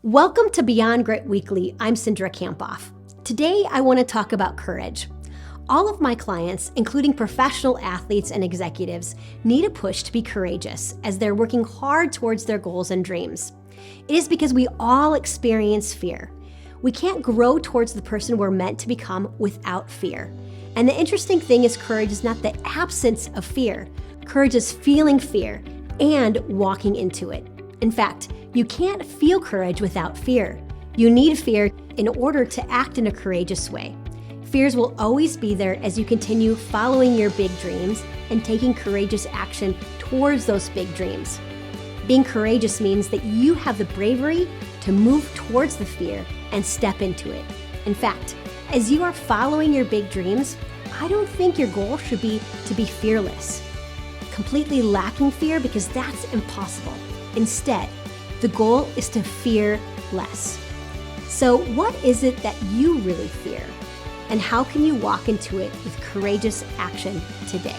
Welcome to Beyond Grit Weekly. I'm Cindra Kampoff. Today, I want to talk about courage. All of my clients, including professional athletes and executives, need a push to be courageous as they're working hard towards their goals and dreams. It is because we all experience fear. We can't grow towards the person we're meant to become without fear. And the interesting thing is courage is not the absence of fear. Courage is feeling fear and walking into it. In fact, you can't feel courage without fear. You need fear in order to act in a courageous way. Fears will always be there as you continue following your big dreams and taking courageous action towards those big dreams. Being courageous means that you have the bravery to move towards the fear and step into it. In fact, as you are following your big dreams, I don't think your goal should be to be fearless, completely lacking fear, because that's impossible. Instead, the goal is to fear less. So what is it that you really fear? And how can you walk into it with courageous action today?